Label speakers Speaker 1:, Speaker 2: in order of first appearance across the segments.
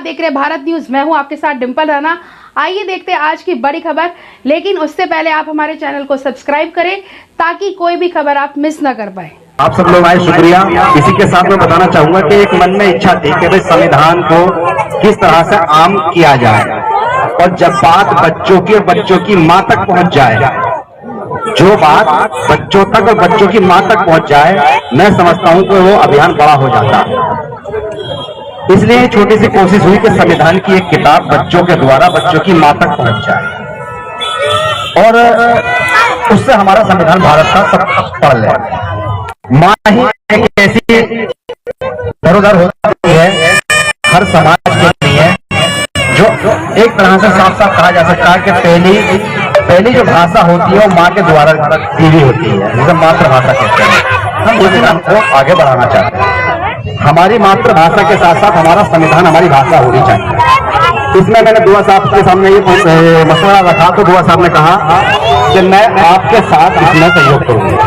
Speaker 1: देख रहे हैं भारत न्यूज। मैं हूं आपके साथ डिंपल राणा। आइए देखते हैं आज की बड़ी खबर, लेकिन उससे पहले आप हमारे चैनल को सब्सक्राइब करें ताकि कोई भी खबर आप मिस ना कर पाए।
Speaker 2: आप सब लोग आए, शुक्रिया। इसी के साथ मैं बताना चाहूंगा कि एक मन में इच्छा थी कि भाई संविधान को किस तरह से आम किया जाए, और जब बात बच्चों की और बच्चों की मां तक पहुंच जाए, जो बात बच्चों तक और बच्चों की मां तक पहुंच जाए, मैं समझता हूं कि वो अभियान बड़ा हो जाता है। इसलिए छोटी सी कोशिश हुई कि संविधान की एक किताब बच्चों के द्वारा बच्चों की मां तक पहुंच जाए, और उससे हमारा संविधान भारत का सब पढ़ ले। मां ही एक ऐसी धरोहर होती है हर समाज के लिए, जो एक तरह से साफ साफ कहा जा सकता है कि पहली जो भाषा होती है वो माँ के द्वारा दी हुई होती है, जिसे मातृभाषा कहते हैं। हम इस नाम को आगे बढ़ाना चाहते हैं। हमारी मातृभाषा के साथ साथ हमारा संविधान हमारी भाषा होनी चाहिए। इसमें मैंने दुआ साहब के सामने ये मसला रखा, तो दुआ साहब ने कहा कि मैं आपके साथ इसमें सहयोग करूंगा,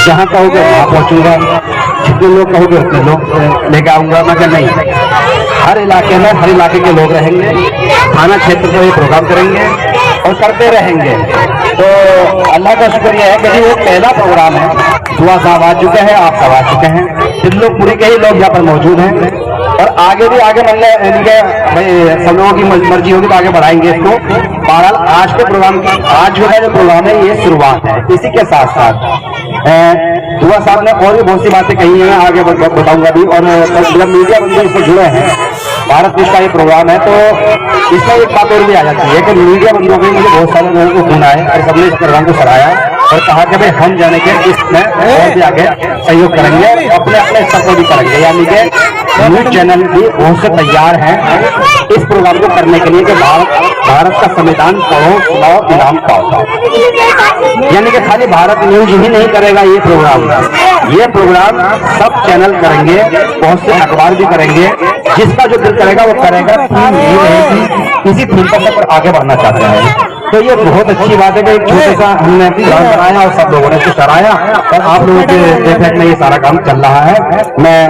Speaker 2: जहां कहोगे वहां पहुंचूंगा, जितने लोग कहोगे उतने लोग लेके आऊंगा। मगर नहीं, हर इलाके में हर इलाके के लोग रहेंगे, थाना क्षेत्र में ये प्रोग्राम करेंगे और करते रहेंगे। तो अल्लाह का शुक्र यह है कि वो पहला प्रोग्राम है। दुआ साहब आ चुके हैं, आप सब आ चुके हैं, तिरलोकपुरी के ही लोग यहाँ पर मौजूद हैं, और आगे भी आगे मतलब इनके भाई सब लोगों की मर्जी होगी तो आगे बढ़ाएंगे इसको। बहरहाल आज के प्रोग्राम की, आज जो है जो प्रोग्राम है ये शुरुआत है। इसी के साथ साथ दुआ साहब ने और भी बहुत सी बातें कही हैं, आगे बताऊंगा भी। और जब मीडिया बंधु इससे जुड़े हैं, भारत न्यूज का ये प्रोग्राम है, तो इसमें एक बात और भी आ जाती है कि मीडिया बंधुओं के मुझे बहुत सारे लोगों को फोन आए और सबने इस प्रोग्राम को सराहा और कहा कि भाई हम जाने के इसमें और भी आगे सहयोग करेंगे, अपने अपने स्तर पर भी करेंगे। यानी कि न्यूज चैनल भी बहुत से तैयार हैं इस प्रोग्राम को करने के लिए कि भारत का संविधान पढ़ो, सुनाओ, इनाम पाओ। यानी कि खाली भारत न्यूज ही नहीं करेगा ये प्रोग्राम सब चैनल करेंगे, बहुत से अखबार भी करेंगे। जिसका जो दिल करेगा वो करेगा। थीम ये रहेगी, इसी थीम पर आगे बढ़ना चाहते हैं। तो ये बहुत अच्छी बात है कि एक छोटे सा हमने प्लान बनाया और सब लोगों ने इसको सराहा, और आप लोगों के देखरेख में ये सारा काम चल रहा है। मैं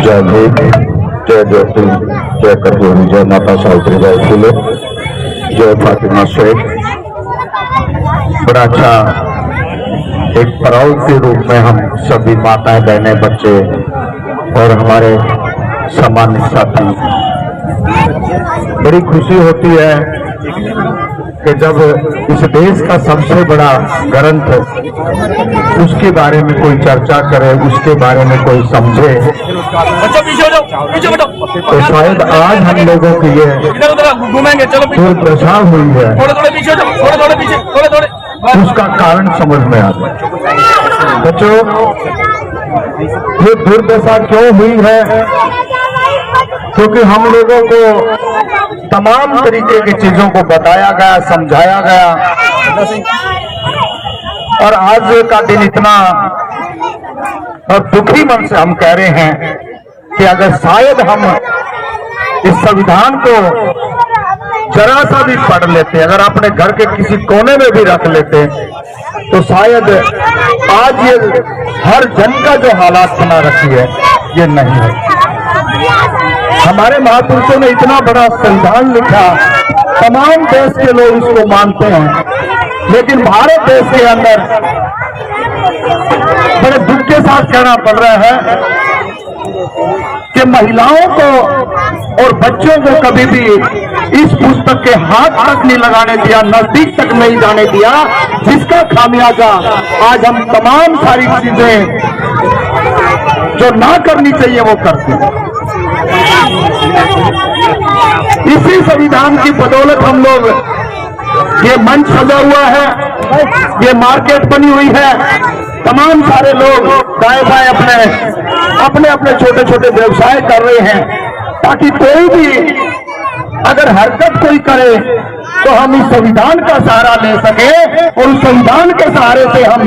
Speaker 3: जय भीम, जय ज्योति, जय कपूर, जय माता सावित्री बाई फुले, जय फातिमा शेख। बड़ा अच्छा एक प्राउड के रूप में हम सभी माताएं, बहनें, बच्चे और हमारे सामान्य साथी, बड़ी खुशी होती है कि जब इस देश का सबसे बड़ा ग्रंथ उसके बारे में कोई चर्चा करे, उसके बारे में कोई समझे, तो शायद आज हम लोगों की ये दुर्दशा हुई है, उसका कारण समझ में आता है। बच्चों, ये दुर्दशा क्यों हुई है? क्योंकि हम लोगों को तमाम तरीके की चीजों को बताया गया, समझाया गया, और आज का दिन इतना और दुखी मन से हम कह रहे हैं कि अगर शायद हम इस संविधान को जरा सा भी पढ़ लेते, अगर अपने घर के किसी कोने में भी रख लेते, तो शायद आज ये हर जन का जो हालात बना रखी है ये नहीं है। हमारे महापुरुषों ने इतना बड़ा संविधान लिखा, तमाम देश के लोग इसको मानते हैं, लेकिन भारत देश के अंदर बड़े दुख के साथ कहना पड़ रहा है कि महिलाओं को और बच्चों को कभी भी इस पुस्तक के हाथ तक नहीं लगाने दिया, नजदीक तक नहीं जाने दिया, जिसका खामियाजा आज हम तमाम सारी चीजें जो ना करनी चाहिए वो करते हैं। इसी संविधान की बदौलत हम लोग, ये मंच सजा हुआ है, ये मार्केट बनी हुई है, तमाम सारे लोग दाएं बाएं अपने अपने छोटे छोटे व्यवसाय कर रहे हैं, ताकि कोई भी अगर हरकत कोई करे तो हम इस संविधान का सहारा ले सके, और उस संविधान के सहारे से हम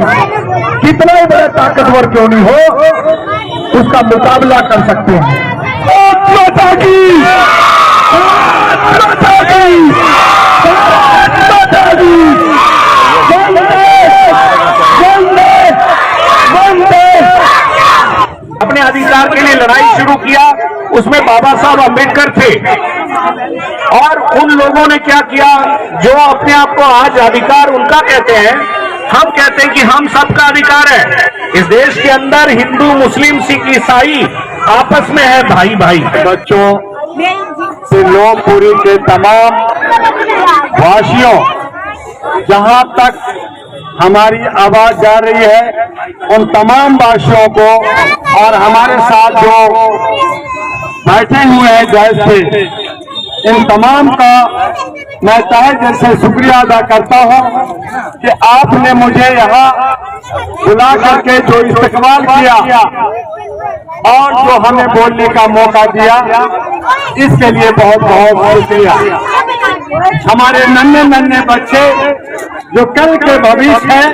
Speaker 3: कितना ही बड़े ताकतवर क्यों नहीं हो उसका मुकाबला कर सकते हैं। माता की, माता की, माता की, वंदे, वंदे, वंदे।
Speaker 2: अपने अधिकार के लिए लड़ाई शुरू किया,
Speaker 3: उसमें बाबा साहब अम्बेडकर थे। और उन लोगों ने क्या किया, जो अपने आप को आज अधिकार उनका कहते हैं, हम कहते हैं कि हम सबका अधिकार है। इस देश के अंदर हिंदू, मुस्लिम, सिख, ईसाई आपस में है भाई भाई। बच्चों से लोहपुरी के तमाम वासियों, जहां तक हमारी आवाज जा रही है, उन तमाम वासियों को और हमारे साथ जो बैठे हुए हैं जैसे, इन तमाम का मैं तहे दिल से शुक्रिया अदा करता हूं कि आपने मुझे यहाँ बुला करके जो इस्तकबाल किया और जो हमें बोलने का मौका दिया, इसके लिए बहुत बहुत शुक्रिया। हमारे नन्हे नन्हे बच्चे जो कल के भविष्य हैं,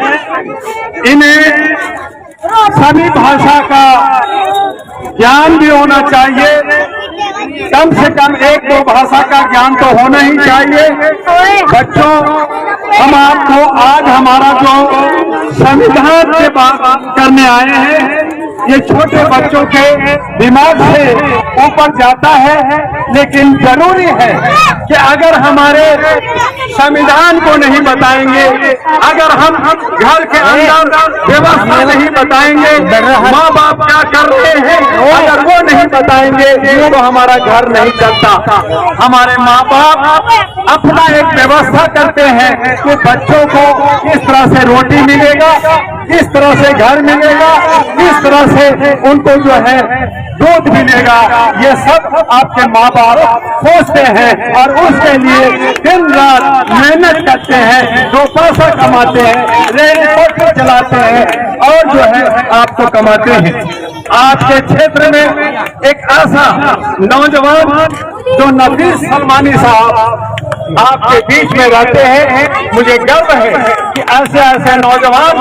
Speaker 3: इन्हें सभी भाषा का ज्ञान भी होना चाहिए। कम से कम एक दो भाषा का ज्ञान तो होना ही चाहिए। बच्चों, हम आपको आज हमारा जो संविधान से बात करने आए हैं, ये छोटे बच्चों के दिमाग से ऊपर जाता है, लेकिन जरूरी है कि अगर हमारे संविधान को नहीं बताएंगे, अगर हम घर के अंदर व्यवस्था नहीं बताएंगे, माँ बाप क्या कर रहे हैं अगर वो नहीं बताएंगे तो हमारा घर नहीं चलता। हमारे माँ बाप अपना एक व्यवस्था करते हैं कि बच्चों को किस तरह से रोटी मिलेगा, किस तरह से घर मिलेगा, किस तरह से उनको जो है दूध मिलेगा, ये सब आपके माँ बाप सोचते हैं और उसके लिए दिन रात मेहनत करते हैं, दो पैसा कमाते हैं, रेल चलाते हैं और जो है आपको कमाते हैं। आपके क्षेत्र में एक ऐसा नौजवान जो नफीस सलमानी साहब आपके बीच में रहते हैं, मुझे गर्व है कि ऐसे ऐसे नौजवान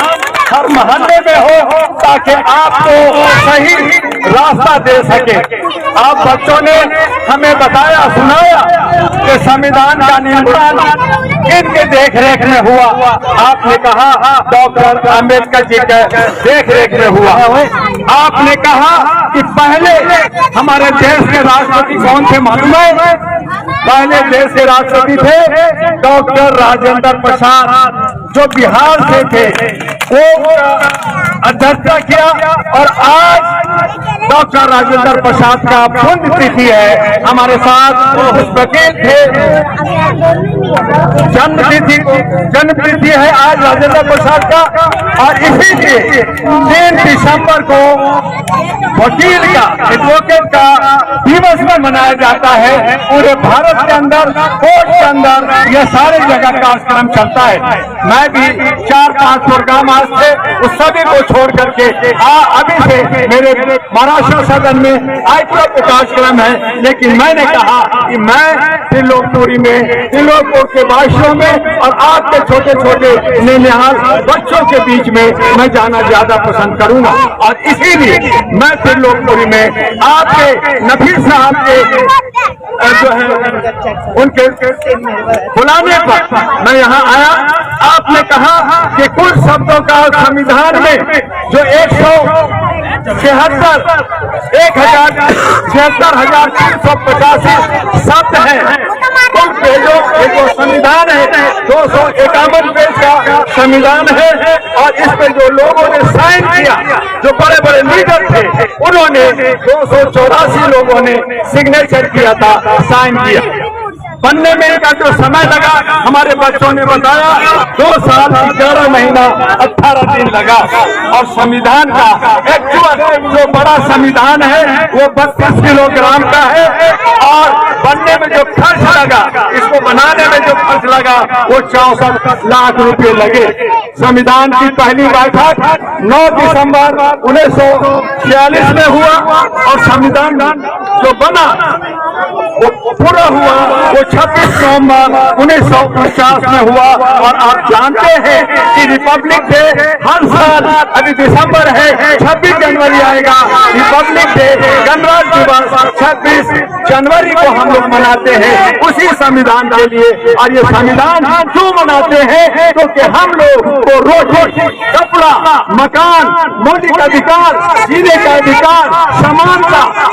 Speaker 3: हर मोहल्ले में हो ताकि आपको सही रास्ता दे सके। आप बच्चों ने हमें बताया, सुनाया कि संविधान का निर्माण इनके देखरेख में हुआ। आपने कहा डॉक्टर अम्बेडकर जी के देखरेख में हुआ। आपने कहा कि पहले हमारे देश के राष्ट्रपति कौन थे मालूम है? पहले देश के राष्ट्रपति थे डॉक्टर राजेंद्र प्रसाद, जो बिहार से थे। वो अध्यक्षता किया और आज डॉक्टर राजेंद्र प्रसाद का पुण्यतिथि है। हमारे साथ वकील थे, जन्मतिथि है आज राजेंद्र प्रसाद का। और इसी लिए 3 दिसंबर को वकील का, एडवोकेट का दिवस में मनाया जाता है। पूरे भारत के अंदर, कोर्ट के अंदर यह सारे जगह कार्यक्रम चलता है। मैं भी 4-5 प्रोग्राम आज थे, उस सभी को छोड़ करके अभी से मेरे महाराष्ट्र सदन में आईपीओ के कार्यक्रम है। लेकिन मैंने कहा कि मैं त्रिलोकपुरी में, त्रिलोकपुर के वासियों में और आपके छोटे छोटे निनिहाल बच्चों के बीच में मैं जाना ज्यादा पसंद करूंगा। और इसीलिए मैं त्रिलोकपुरी में आपके नफीस साहब के जो है उनके बुलाने पर मैं यहाँ आया। आपने कहा कि कुल शब्दों का संविधान में जो 1,76,385 शब्द है, कुल पेजों जो संविधान है 251 पेज का संविधान है। और इस पे जो लोगों ने साइन किया, जो बड़े बड़े लीडर थे, उन्होंने 284 लोगों ने सिग्नेचर किया था, साइन किया। बनने में इनका जो समय लगा, हमारे बच्चों ने बताया 2 साल 11 महीना 18 दिन लगा। और संविधान का एक्चुअल जो बड़ा संविधान है वो 32 किलोग्राम का है। और बनने में जो खर्च लगा, इसको बनाने में जो खर्च लगा, वो 64 लाख रुपए लगे। संविधान की पहली बैठक 9 दिसंबर 1946 में हुआ और संविधान जो बना वो पूरा हुआ, वो 26 नवंबर 1949 में हुआ। और आप जानते हैं कि रिपब्लिक डे हर साल, अभी दिसंबर है, 26 जनवरी आएगा, रिपब्लिक डे गणराज्य दिवस 26 जनवरी को हम लोग मनाते हैं उसी संविधान के लिए। और ये संविधान क्यों मनाते हैं? क्योंकि हम लोग को रोटी, कपड़ा, मकान, मौलिक अधिकार, जीने का अधिकार,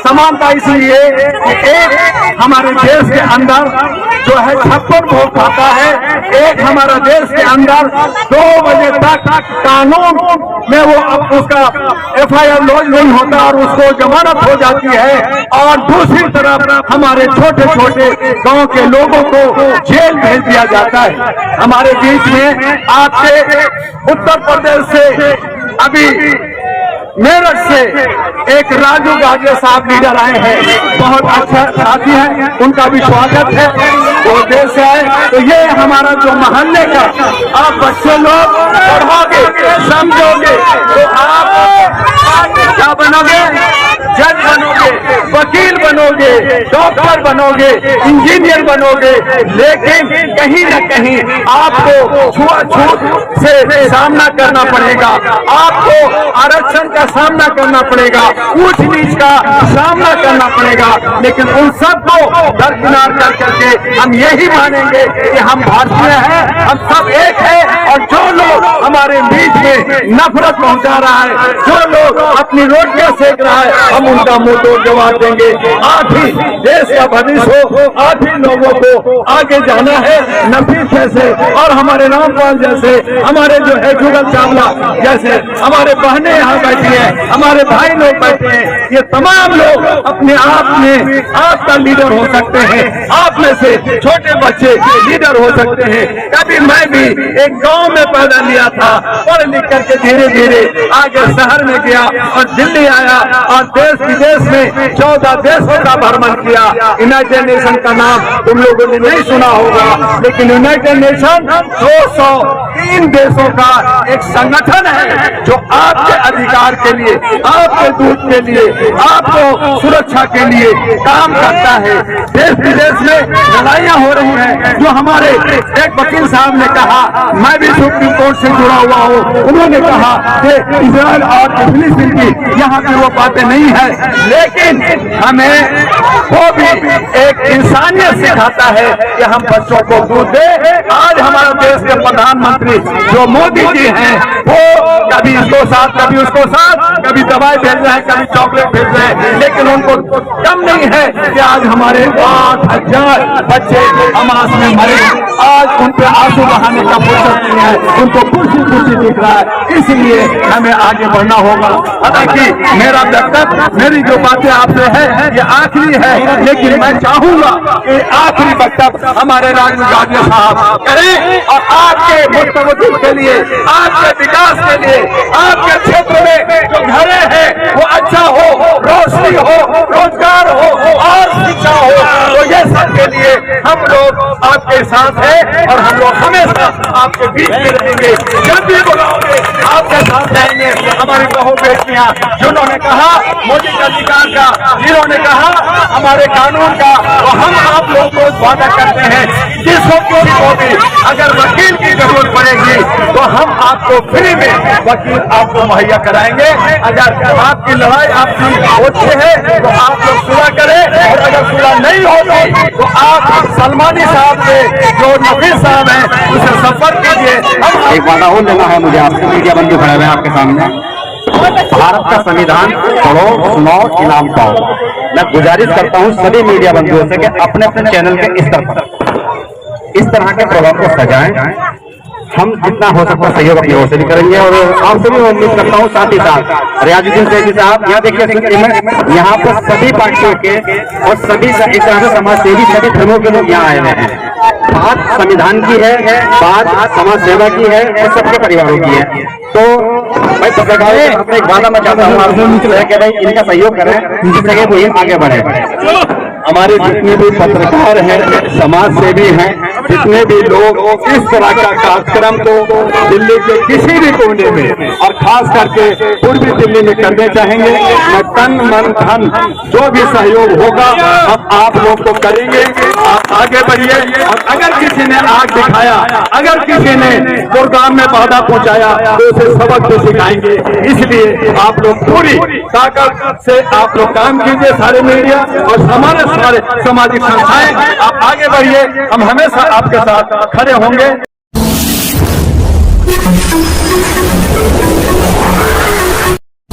Speaker 3: समानता इसलिए कि एक हमारे देश के अंदर जो है 56 वोट खाता है, एक हमारा देश के अंदर 2 बजे तक कानून में वो उसका FIR लॉन्च नहीं होता और उसको जमानत हो जाती है। और दूसरी तरफ हमारे छोटे छोटे गांव के लोगों को जेल भेज दिया जाता है। हमारे बीच में आपके उत्तर प्रदेश से अभी मेरठ से एक राजू गाजिया साहब लीडर आए हैं, बहुत अच्छा साथी है, उनका भी स्वागत है। वो देश से आए तो ये हमारा जो मोहल्ले का आप बच्चे लोग पढ़ोगे, समझोगे तो आप क्या बनोगे? जज बनोगे, वकील बनोगे, डॉक्टर बनोगे, इंजीनियर बनोगे। लेकिन कहीं न कहीं आपको छूआछूत से सामना करना पड़ेगा, आपको आरक्षण का सामना करना पड़ेगा, ऊंच नीच का सामना करना पड़ेगा। लेकिन उन सबको दरकिनार कर करके हम यही मानेंगे कि हम भारतीय हैं, हम सब एक हैं। और जो लोग हमारे बीच में नफरत पहुंचा रहा है, जो लोग अपनी रोटियां सेक रहा है, हम उनका मुंह तोड़ जवाब देंगे। आप ही देश का भविष्य हो, आप ही लोगों को आगे जाना है। नफीस जैसे और हमारे रामपाल जैसे, हमारे जो है जुगल चावला जैसे हमारे बहनें यहाँ बैठी हैं, हमारे भाई लोग बैठे हैं, ये तमाम लोग अपने आप में आपका लीडर हो सकते हैं। आप में से छोटे बच्चे लीडर हो सकते हैं। कभी मैं भी एक गांव में पैदा लिया था, पढ़ लिख करके धीरे धीरे आगे शहर में गया और दिल्ली आया और देश विदेश में 14 देशों का भ्रमण किया। यूनाइटेड नेशन का नाम तुम लोगों ने नहीं सुना होगा, लेकिन यूनाइटेड नेशन 203 देशों का एक संगठन है जो आपके अधिकार के लिए, आपके दूध के लिए, आपको सुरक्षा के लिए काम करता है। देश विदेश में लड़ाइयां हो रही हैं। जो हमारे एक वकील साहब ने कहा, मैं भी सुप्रीम कोर्ट से जुड़ा हुआ हूँ, उन्होंने कहा कि इजराइल और फिलिस्तीन की यहाँ पे वो बातें नहीं है, लेकिन हमें वो भी एक इंसानियत सिखाता है कि हम बच्चों को दूध दे। आज हमारे देश के प्रधानमंत्री जो मोदी जी हैं, वो कभी इसको साथ, कभी उसको साथ, कभी दवाई भेज रहे हैं, कभी चॉकलेट भेज रहे हैं, लेकिन उनको कम नहीं है कि आज हमारे 8,000 बच्चे हमास में मरे। आज उन पे आंसू बहाने का फुर्सत नहीं है, उनको खुशी खुशी दिख रहा है। इसलिए हमें आगे बढ़ना होगा। हालांकि मेरा वक्तव्य, मेरी जो बातें आपसे है ये आखिरी है, लेकिन मैं चाहूंगा कि आखिरी वक्तव्य हमारे राजू गाजिया साहब करें और आपके मुस्तकबिल के लिए, आपके विकास के लिए, आपके क्षेत्र में जो घरे हैं वो अच्छा हो, रोशनी हो, रोजगार हो और शिक्षा हो। तो ये सब के लिए हम लोग आपके साथ हैं और हम लोग हमेशा आपके बीच में रहेंगे। जब भी बुलाओगे आपके साथ रहेंगे। हमारी बहू बेटियां जिन्होंने कहा मोदी के अधिकार का, जिन्होंने कहा हमारे कानून का, तो हम आप लोग को वादा करते हैं जिसको किसी को भी अगर वकील की जरूरत पड़ेगी तो हम आपको फ्री में वकील आपको मुहैया कराएंगे। अगर आपकी लड़ाई आपकी होती है तो आप लोग सुलह करें, और अगर सुलह नहीं होती तो आप सलमानी साहब से जो नफीस साहब हैं उसे संपर्क कीजिए।
Speaker 2: एक वादा और लेना है मुझे आपसे, मीडिया बंधु खड़े हुए हैं आपके सामने। भारत का संविधान पढ़ो, सुनाओ, इनाम पाओ। मैं गुजारिश करता हूँ सभी मीडिया बंधुओं से कि अपने अपने चैनल के स्तर पर इस तरह के प्रोग्राम को सजाएं। हम जितना हो सकता सहयोग अपनी ओर से भी करेंगे और आपसे भी उम्मीद करता हूँ। साथ ही साथ रियाजुद्दीन सैयदी साहब, यहाँ देखिए यहाँ पर सभी पार्टियों के और सभी एक तरह से समाज सेवी सभी धर्मों के लोग यहाँ आए हुए हैं। बात संविधान की है, बात समाज सेवा की है और सबके परिवारों की है। तो भाई पत्रकारों एक वादा मैं चाहता हूँ आपसे कि भाई इनका सहयोग करें जिससे वो आगे बढ़े। हमारे जितने भी पत्रकार हैं, समाज सेवी हैं,
Speaker 3: जितने भी लोग इस तरह का कार्यक्रम को दिल्ली के किसी भी कोने में और खास करके पूर्वी दिल्ली में करने चाहेंगे, मैं तन मन धन जो भी सहयोग होगा हम आप लोग को करेंगे। आप आगे बढ़िए और अगर किसी ने आग दिखाया, अगर किसी ने गुरुग्राम में बाधा पहुंचाया तो उसे सबक भी सिखाएंगे। इसलिए आप लोग पूरी ताकत से आप लोग काम कीजिए, सारे मीडिया और हमारे सारे सामाजिक संस्थाएं, आप आगे बढ़िए, हम हमेशा आपके साथ खड़े होंगे।